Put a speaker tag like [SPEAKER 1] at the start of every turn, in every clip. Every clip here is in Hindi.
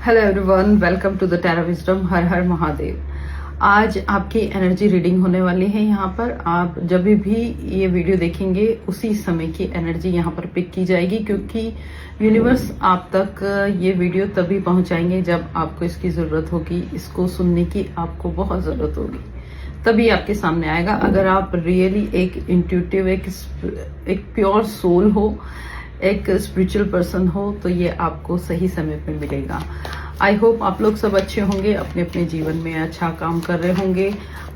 [SPEAKER 1] Hello everyone, welcome to the tarot wisdom. हर हर महादेव। आज आपकी एनर्जी रीडिंग होने वाली है। यहाँ पर आप जब भी ये वीडियो देखेंगे उसी समय की एनर्जी यहाँ पर पिक की जाएगी, क्योंकि यूनिवर्स आप तक ये वीडियो तभी पहुंचाएंगे जब आपको इसकी जरूरत होगी। इसको सुनने की आपको बहुत जरूरत होगी, तभी आपके सामने आएगा। अगर आप रियली एक इंट्यूटिव, एक प्योर सोल हो, एक स्पिरिचुअल पर्सन हो, तो ये आपको सही समय पे मिलेगा। आई होप आप लोग सब अच्छे होंगे, अपने अपने जीवन में अच्छा काम कर रहे होंगे,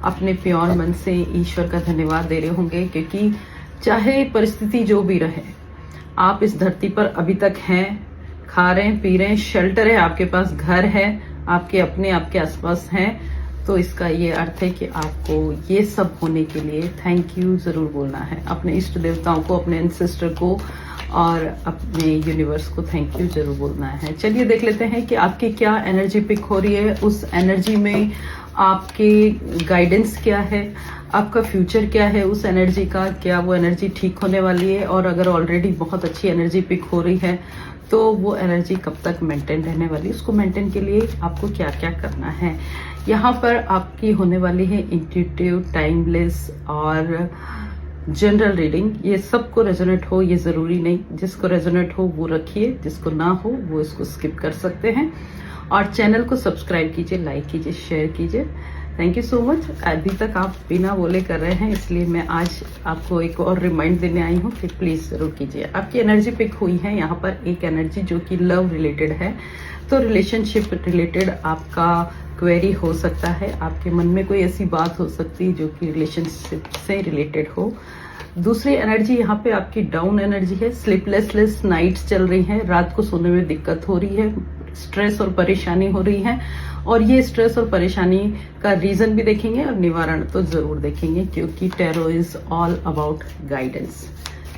[SPEAKER 1] अपने प्योर मन से ईश्वर का धन्यवाद दे रहे होंगे, क्योंकि चाहे परिस्थिति जो भी रहे, आप इस धरती पर अभी तक हैं, खा रहे हैं, पी रहे हैं, शेल्टर है, आपके पास घर है, आपके अपने आपके आसपास हैं। तो इसका ये अर्थ है कि आपको ये सब होने के लिए थैंक यू जरूर बोलना है। अपने इष्ट देवताओं को, अपने एंसेस्टर को और अपने यूनिवर्स को थैंक यू जरूर बोलना है। चलिए देख लेते हैं कि आपकी क्या एनर्जी पिक हो रही है। उस एनर्जी में आपके गाइडेंस क्या है, आपका फ्यूचर क्या है, उस एनर्जी का क्या वो एनर्जी ठीक होने वाली है, और अगर ऑलरेडी बहुत अच्छी एनर्जी पिक हो रही है तो वो एनर्जी कब तक मेंटेन रहने वाली है, उसको मेंटेन के लिए आपको क्या क्या करना है। यहाँ पर आपकी होने वाली है इंट्यूटिव, टाइमलेस और जनरल रीडिंग। ये सबको रेजोनेट हो ये जरूरी नहीं, जिसको रेजोनेट हो वो रखिए, जिसको ना हो वो इसको स्किप कर सकते हैं। और चैनल को सब्सक्राइब कीजिए, लाइक कीजिए, शेयर कीजिए। Thank you so much. अभी तक आप बिना बोले कर रहे हैं, इसलिए मैं आज आपको एक और रिमाइंड देने आई हूँ कि प्लीज जरूर कीजिए। आपकी एनर्जी पिक हुई है यहाँ पर एक एनर्जी जो कि लव रिलेटेड है, तो रिलेशनशिप रिलेटेड आपका क्वेरी हो सकता है। आपके मन में कोई ऐसी बात हो सकती है जो कि रिलेशनशिप से रिलेटेड हो। दूसरी एनर्जी यहाँ पे आपकी डाउन एनर्जी है। स्लीपलेसलेस नाइट्स चल रही हैं, रात को सोने में दिक्कत हो रही है, स्ट्रेस और परेशानी हो रही है। और ये स्ट्रेस और परेशानी का रीजन भी देखेंगे और निवारण तो जरूर देखेंगे, क्योंकि tarot is all about guidance.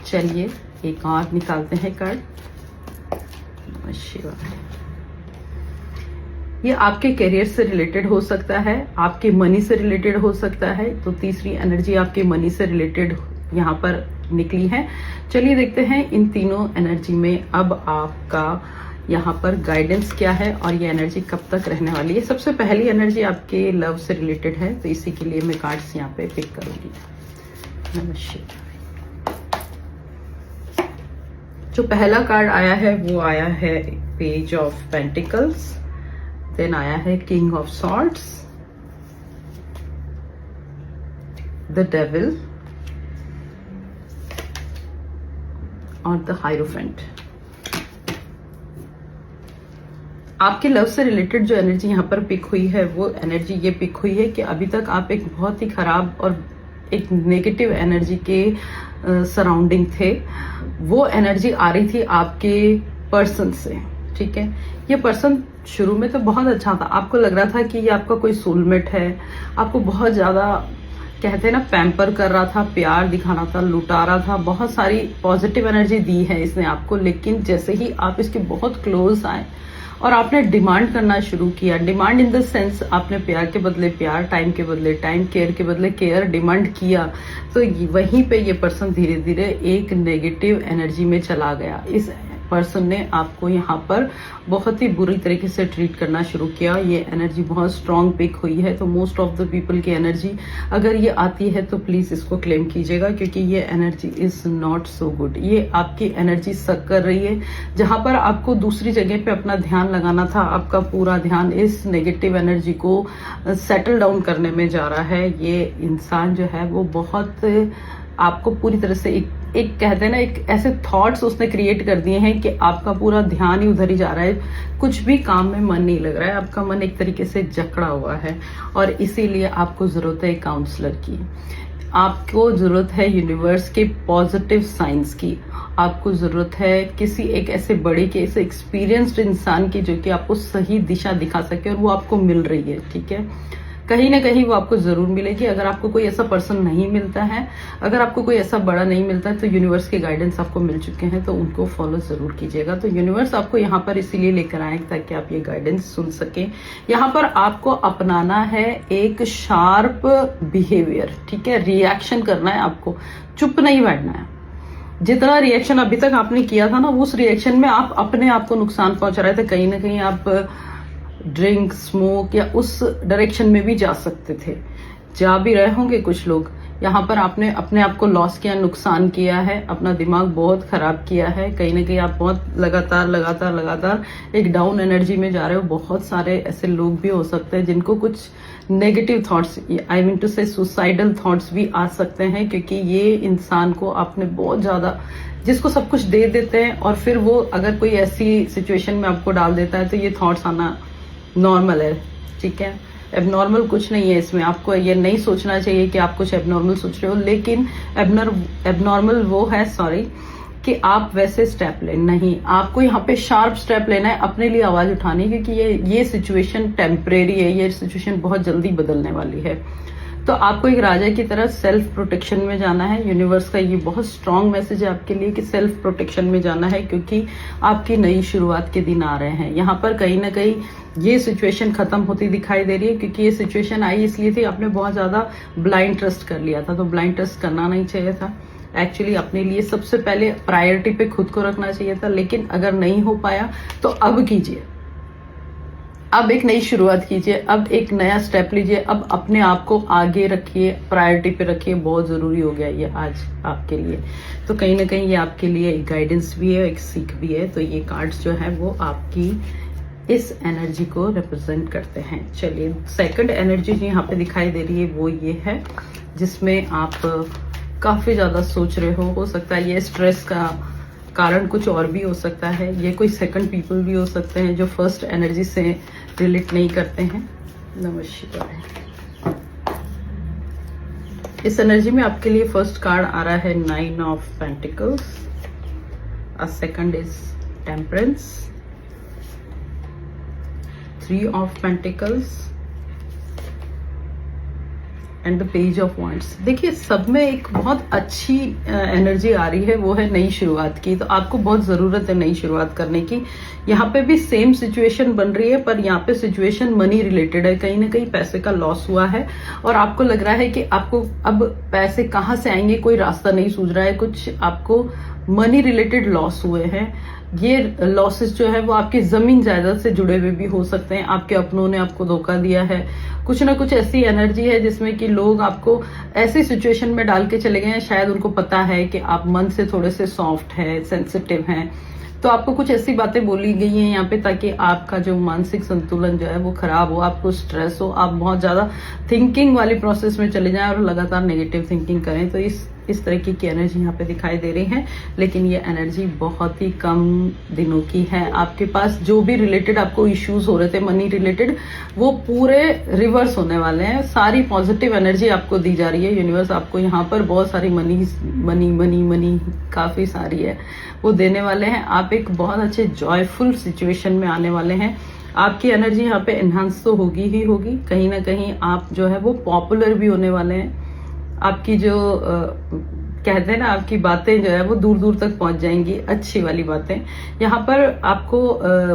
[SPEAKER 1] चलिए एक और निकालते हैं कार्ड। नमः शिवाय। ये आपके करियर से रिलेटेड हो सकता है, आपके मनी से रिलेटेड हो सकता है। तो तीसरी एनर्जी आपके मनी से रिलेटेड यहाँ पर निकली है। चलिए देखते हैं इन तीनों एनर्जी में अब आपका यहाँ पर गाइडेंस क्या है और ये एनर्जी कब तक रहने वाली है। सबसे पहली एनर्जी आपके लव से रिलेटेड है, तो इसी के लिए मैं कार्ड्स यहाँ पे पिक करूंगी। नमस्कार। जो पहला कार्ड आया है वो आया है पेज ऑफ पेंटिकल्स, देन आया है king of swords, the devil और द हायरोफेंट। आपके लव से रिलेटेड जो एनर्जी यहाँ पर पिक हुई है वो एनर्जी ये पिक हुई है कि अभी तक आप एक बहुत ही खराब और एक नेगेटिव एनर्जी के सराउंडिंग थे। वो एनर्जी आ रही थी आपके पर्सन से, ठीक है। ये पर्सन शुरू में तो बहुत अच्छा था, आपको लग रहा था कि ये आपका कोई सोलमेट है, आपको बहुत ज्यादा कहते हैं ना पैम्पर कर रहा था, प्यार दिखा रहा था, लुटा रहा था, बहुत सारी पॉजिटिव एनर्जी दी है इसने आपको। लेकिन जैसे ही आप इसके बहुत क्लोज आए और आपने डिमांड करना शुरू किया, डिमांड इन द सेंस आपने प्यार के बदले प्यार, टाइम के बदले टाइम, केयर के बदले केयर डिमांड किया, तो वहीं पे ये पर्सन धीरे धीरे एक नेगेटिव एनर्जी में चला गया। इस पर्सन ने आपको यहाँ पर बहुत ही बुरी तरीके से ट्रीट करना शुरू किया। ये एनर्जी बहुत स्ट्रांग पिक हुई है, तो मोस्ट ऑफ द पीपल की एनर्जी अगर ये आती है तो प्लीज इसको क्लेम कीजिएगा, क्योंकि ये energy is not so good. ये आपकी एनर्जी सक कर रही है। जहां पर आपको दूसरी जगह पे अपना ध्यान लगाना था, आपका पूरा ध्यान इस नेगेटिव एनर्जी को सेटल डाउन करने में जा रहा है। ये इंसान जो है वो बहुत आपको पूरी तरह से एक कहते हैं ना, एक ऐसे थॉट्स उसने क्रिएट कर दिए हैं कि आपका पूरा ध्यान ही उधर ही जा रहा है, कुछ भी काम में मन नहीं लग रहा है, आपका मन एक तरीके से जकड़ा हुआ है। और इसीलिए आपको जरूरत है काउंसलर की, आपको जरूरत है यूनिवर्स के पॉजिटिव साइंस की, आपको जरूरत है किसी एक ऐसे बड़े के, ऐसे एक्सपीरियंस्ड इंसान की जो कि आपको सही दिशा दिखा सके, और वो आपको मिल रही है, ठीक है। कहीं ना कहीं वो आपको जरूर मिलेगी। अगर आपको कोई ऐसा पर्सन नहीं मिलता है, अगर आपको कोई ऐसा बड़ा नहीं मिलता है, तो यूनिवर्स के गाइडेंस आपको मिल चुके हैं, तो उनको फॉलो जरूर कीजिएगा। तो यूनिवर्स आपको यहाँ पर इसीलिए लेकर आए ताकि आप ये गाइडेंस सुन सके। यहाँ पर आपको अपनाना है एक शार्प बिहेवियर, ठीक है। रिएक्शन करना है आपको, चुप नहीं बैठना है। जितना रिएक्शन अभी तक आपने किया था ना, उस रिएक्शन में आप अपने आप को नुकसान पहुंचा रहे थे। कहीं ना कहीं आप ड्रिंक, स्मोक या उस डायरेक्शन में भी जा सकते थे, जा भी रहे होंगे कुछ लोग। यहाँ पर आपने अपने आप को लॉस किया, नुकसान किया है, अपना दिमाग बहुत खराब किया है। कहीं ना कहीं आप बहुत लगातार एक डाउन एनर्जी में जा रहे हो। बहुत सारे ऐसे लोग भी हो सकते हैं जिनको कुछ negative thoughts, I mean to say suicidal thoughts भी आ सकते हैं, क्योंकि ये इंसान को आपने बहुत ज्यादा, जिसको सब कुछ दे देते हैं और फिर वो अगर कोई ऐसी सिचुएशन में आपको डाल देता है तो ये थॉट्स आना नॉर्मल है, ठीक है। एबनॉर्मल कुछ नहीं है इसमें। आपको ये नहीं सोचना चाहिए कि आप कुछ एबनॉर्मल सोच रहे हो, लेकिन एबनॉर्मल वो है, सॉरी, कि आप वैसे स्टेप ले नहीं, आपको यहाँ पे शार्प स्टेप लेना है, अपने लिए आवाज उठानी है, क्योंकि ये सिचुएशन टेम्परेरी है, ये सिचुएशन बहुत जल्दी बदलने वाली है। तो आपको एक राजा की तरह सेल्फ प्रोटेक्शन में जाना है। यूनिवर्स का ये बहुत स्ट्रांग मैसेज है आपके लिए कि सेल्फ प्रोटेक्शन में जाना है, क्योंकि आपकी नई शुरुआत के दिन आ रहे हैं। यहाँ पर कहीं ना कहीं ये सिचुएशन खत्म होती दिखाई दे रही है, क्योंकि ये सिचुएशन आई इसलिए थी, आपने बहुत ज्यादा ब्लाइंड ट्रस्ट कर लिया था। तो ब्लाइंड ट्रस्ट करना नहीं चाहिए था। एक्चुअली अपने लिए सबसे पहले प्रायोरिटी पे खुद को रखना चाहिए था, लेकिन अगर नहीं हो पाया तो अब कीजिए, अब एक नई शुरुआत कीजिए, अब एक नया स्टेप लीजिए, अब अपने आप को आगे रखिए, प्रायोरिटी पे रखिए। बहुत जरूरी हो गया ये आज आपके लिए। तो कहीं ना कहीं ये आपके लिए एक गाइडेंस भी है, एक सीख भी है। तो ये कार्ड्स जो है वो आपकी इस एनर्जी को रिप्रेजेंट करते हैं। चलिए, सेकंड एनर्जी जो यहाँ पे दिखाई दे रही है वो ये है, जिसमें आप काफी ज्यादा सोच रहे हो सकता है ये स्ट्रेस का कारण कुछ और भी हो सकता है। ये कोई सेकंड पीपल भी हो सकते हैं जो फर्स्ट एनर्जी से रिलेट नहीं करते हैं। नमस्कार। इस एनर्जी में आपके लिए फर्स्ट कार्ड आ रहा है 9 of pentacles, second is temperance, 3 of pentacles and the page of wands. देखिए, सब में एक बहुत अच्छी एनर्जी आ रही है, वो है नई शुरुआत की। तो आपको बहुत जरूरत है नई शुरुआत करने की। यहाँ पे भी सेम सिचुएशन बन रही है, पर यहाँ पे सिचुएशन मनी रिलेटेड है। कहीं ना कहीं पैसे का लॉस हुआ है और आपको लग रहा है कि आपको अब पैसे कहाँ से आएंगे, कोई रास्ता नहीं सूझ रहा है। कुछ आपको मनी रिलेटेड लॉस हुए हैं। ये लॉसेस जो है वो आपकी जमीन जायदाद से जुड़े हुए भी हो सकते हैं। आपके अपनों ने आपको धोखा दिया है। कुछ ना कुछ ऐसी एनर्जी है जिसमें कि लोग आपको ऐसी सिचुएशन में डाल के चले गए हैं, शायद उनको पता है कि आप मन से थोड़े से सॉफ्ट है, सेंसिटिव हैं, तो आपको कुछ ऐसी बातें बोली गई हैं यहाँ पे ताकि आपका जो मानसिक संतुलन जो है वो खराब हो, आपको स्ट्रेस हो, आप बहुत ज्यादा थिंकिंग वाली प्रोसेस में चले जाएं और लगातार नेगेटिव थिंकिंग करें। तो इस तरीके की एनर्जी यहाँ पे दिखाई दे रही है। लेकिन ये एनर्जी बहुत ही कम दिनों की है। आपके पास जो भी रिलेटेड आपको इश्यूज हो रहे थे मनी रिलेटेड, वो पूरे रिवर्स होने वाले हैं। सारी पॉजिटिव एनर्जी आपको दी जा रही है। यूनिवर्स आपको यहाँ पर बहुत सारी मनी काफी सारी है वो देने वाले हैं। आप एक बहुत अच्छे जॉयफुल सिचुएशन में आने वाले हैं। आपकी एनर्जी यहाँ पे एनहांस तो होगी ही होगी। कहीं ना कहीं आप जो है वो पॉपुलर भी होने वाले हैं। आपकी जो कहते हैं ना, आपकी बातें जो है वो दूर दूर तक पहुंच जाएंगी, अच्छी वाली बातें। यहाँ पर आपको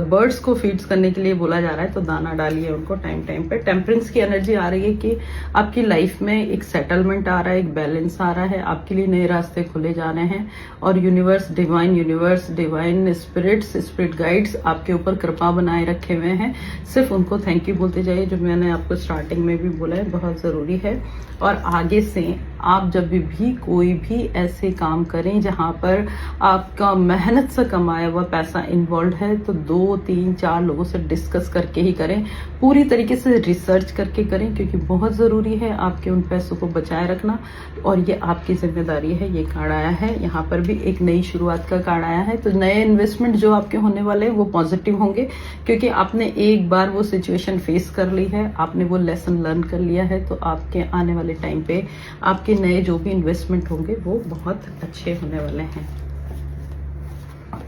[SPEAKER 1] बर्ड्स को फीड्स करने के लिए बोला जा रहा है, तो दाना डालिए उनको टाइम टाइम पे। टेम्परेंस की एनर्जी आ रही है कि आपकी लाइफ में एक सेटलमेंट आ रहा है, एक बैलेंस आ रहा है, आपके लिए नए रास्ते खुले जा रहे हैं। और universe, divine spirits, spirit guides आपके ऊपर कृपा बनाए रखे हुए हैं। सिर्फ उनको थैंक यू बोलते जाइए, जो मैंने आपको स्टार्टिंग में भी बोला है, बहुत जरूरी है। और आगे से आप जब भी कोई भी ऐसे काम करें जहां पर आपका मेहनत से कमाया हुआ पैसा इन्वॉल्व है, तो 2, 3, 4 लोगों से डिस्कस करके ही करें, पूरी तरीके से रिसर्च करके करें, क्योंकि बहुत जरूरी है आपके उन पैसों को बचाए रखना और ये आपकी जिम्मेदारी है। ये कार्ड आया है, यहाँ पर भी एक नई शुरुआत का कार्ड आया है। तो नए इन्वेस्टमेंट जो आपके होने वाले हैं वो पॉजिटिव होंगे, क्योंकि आपने एक बार वो सिचुएशन फेस कर ली है, आपने वो लेसन लर्न कर लिया है। तो आपके आने वाले टाइम पे आपके नए जो भी इन्वेस्टमेंट होंगे वो बहुत अच्छे होने वाले हैं।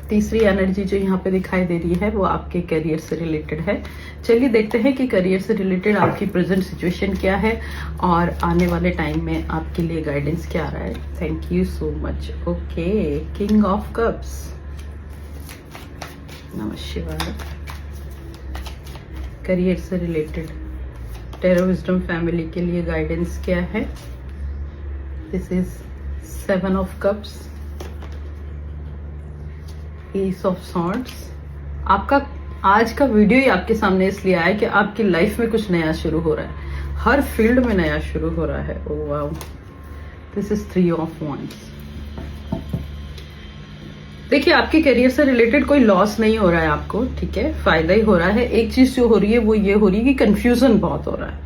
[SPEAKER 1] तीसरी एनर्जी जो यहाँ पे दिखाई दे रही है वो आपके करियर से रिलेटेड है। चलिए देखते हैं कि करियर से रिलेटेड आपकी प्रेजेंट सिचुएशन क्या है और आने वाले टाइम में आपके लिए गाइडेंस क्या आ रहा है। Thank you so much. Okay, king of cups, नमः शिवाय। करियर से रिलेटेड टेरो विजडम फैमिली के लिए गाइडेंस क्या है। This is 7 of cups, S of swords. आपका आज का वीडियो ही आपके सामने इसलिए आया कि आपकी लाइफ में कुछ नया शुरू हो रहा है, हर फील्ड में नया शुरू हो रहा है। Oh wow, this is 3 of wands। देखिए, आपके करियर से रिलेटेड कोई लॉस नहीं हो रहा है आपको, ठीक है, फायदा ही हो रहा है। एक चीज जो हो रही है वो ये हो रही है कि कंफ्यूजन बहुत हो रहा है।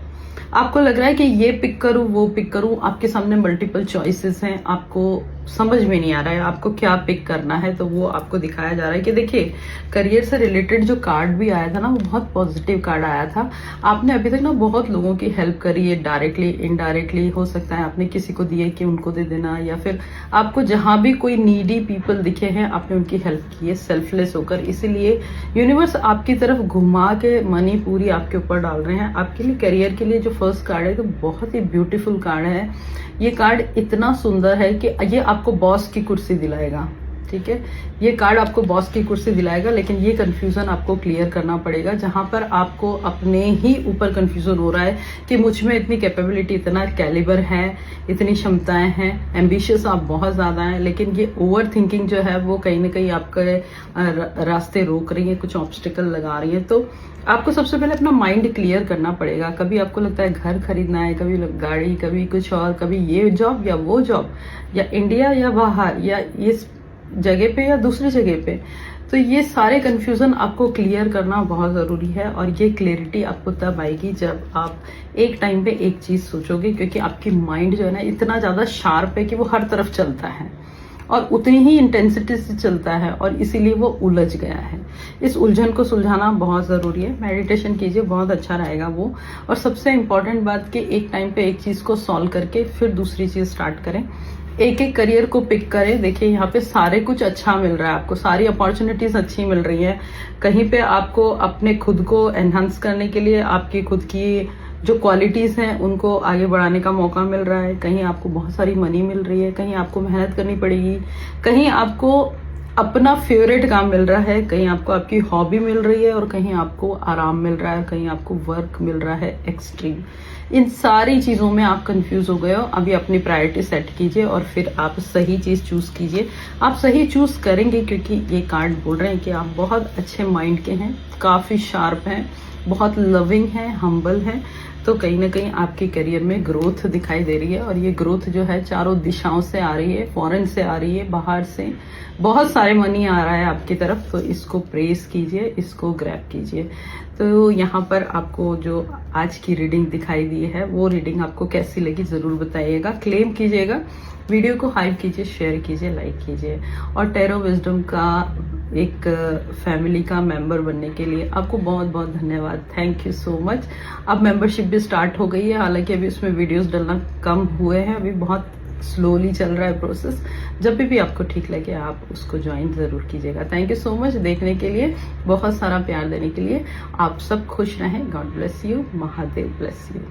[SPEAKER 1] आपको लग रहा है कि ये पिक करूं वो पिक करूं, आपके सामने मल्टीपल चॉइसेस हैं, आपको समझ में नहीं आ रहा है आपको क्या पिक करना है। तो वो आपको दिखाया जा रहा है कि देखिए, करियर से रिलेटेड जो कार्ड भी आया था ना, वो बहुत पॉजिटिव कार्ड आया था। आपने अभी तक ना बहुत लोगों की हेल्प करी है, डायरेक्टली इनडायरेक्टली, हो सकता है आपने किसी को दिए कि उनको दे देना, या फिर आपको जहां भी कोई नीडी पीपल दिखे हैं आपने उनकी हेल्प की है सेल्फलेस होकर। इसीलिए यूनिवर्स आपकी तरफ घुमा के मनी पूरी आपके ऊपर डाल रहे हैं। आपके लिए करियर के लिए जो फर्स्ट कार्ड है तो बहुत ही ब्यूटीफुल कार्ड है। ये कार्ड इतना सुंदर है कि ये आपको बॉस की कुर्सी दिलाएगा, ठीक है, ये कार्ड आपको बॉस की कुर्सी दिलाएगा। लेकिन ये कंफ्यूजन आपको क्लियर करना पड़ेगा, जहां पर आपको अपने ही ऊपर कंफ्यूजन हो रहा है कि मुझ में इतनी कैपेबिलिटी, इतना कैलिबर है, इतनी क्षमताएं हैं, एम्बिशियस आप बहुत ज्यादा हैं, लेकिन ये ओवर थिंकिंग जो है वो कहीं ना कहीं आपके रास्ते रोक रही है, कुछ ऑब्स्टिकल लगा रही है। तो आपको सबसे पहले अपना माइंड क्लियर करना पड़ेगा। कभी आपको लगता है घर खरीदना है, कभी गाड़ी, कभी कुछ और, कभी ये जॉब या वो जॉब, या इंडिया या बाहर, या इस जगह पे या दूसरी जगह पे। तो ये सारे कंफ्यूजन आपको क्लियर करना बहुत जरूरी है, और ये क्लैरिटी आपको तब आएगी जब आप एक टाइम पे एक चीज सोचोगे, क्योंकि आपकी माइंड जो है ना इतना ज्यादा शार्प है कि वो हर तरफ चलता है और उतनी ही इंटेंसिटी से चलता है, और इसीलिए वो उलझ गया है। इस उलझन को सुलझाना बहुत जरूरी है। मेडिटेशन कीजिए, बहुत अच्छा रहेगा वो। और सबसे इंपॉर्टेंट बात कि एक टाइम पे एक चीज को सॉल्व करके फिर दूसरी चीज स्टार्ट करें। एक एक करियर को पिक करें। देखिए, यहाँ पे सारे कुछ अच्छा मिल रहा है आपको, सारी अपॉर्चुनिटीज अच्छी मिल रही है। कहीं पे आपको अपने खुद को एनहांस करने के लिए आपकी खुद की जो क्वालिटीज हैं उनको आगे बढ़ाने का मौका मिल रहा है। कहीं आपको बहुत सारी मनी मिल रही है, कहीं आपको मेहनत करनी पड़ेगी, कहीं आपको अपना फेवरेट काम मिल रहा है, कहीं आपको आपकी हॉबी मिल रही है, और कहीं आपको आराम मिल रहा है, कहीं आपको वर्क मिल रहा है एक्सट्रीम। इन सारी चीजों में आप कंफ्यूज हो गए हो। अभी अपनी प्रायोरिटी सेट कीजिए और फिर आप सही चीज चूज कीजिए। आप सही चूज करेंगे, क्योंकि ये कार्ड बोल रहे हैं कि आप बहुत अच्छे माइंड के हैं, काफी शार्प हैं, बहुत लविंग हैं, हम्बल हैं। तो कहीं ना कहीं आपके करियर में ग्रोथ दिखाई दे रही है, और ये ग्रोथ जो है चारों दिशाओं से आ रही है, फॉरेन से आ रही है, बाहर से बहुत सारे मनी आ रहा है आपकी तरफ। तो इसको प्रेस कीजिए, इसको ग्रैब कीजिए। तो यहाँ पर आपको जो आज की रीडिंग दिखाई दी है वो रीडिंग आपको कैसी लगी जरूर बताइएगा, क्लेम कीजिएगा, वीडियो को हाइप कीजिए, शेयर कीजिए, लाइक कीजिए। और टैरो विजडम का एक फैमिली का मेंबर बनने के लिए आपको बहुत बहुत धन्यवाद, थैंक यू सो मच। अब मेंबरशिप भी स्टार्ट हो गई है, हालांकि अभी उसमें वीडियोस डालना कम हुए हैं, अभी बहुत स्लोली चल रहा है प्रोसेस। जब भी आपको ठीक लगे आप उसको ज्वाइन जरूर कीजिएगा। थैंक यू सो मच देखने के लिए, बहुत सारा प्यार देने के लिए। आप सब खुश रहें, God bless you, Mahadev bless you.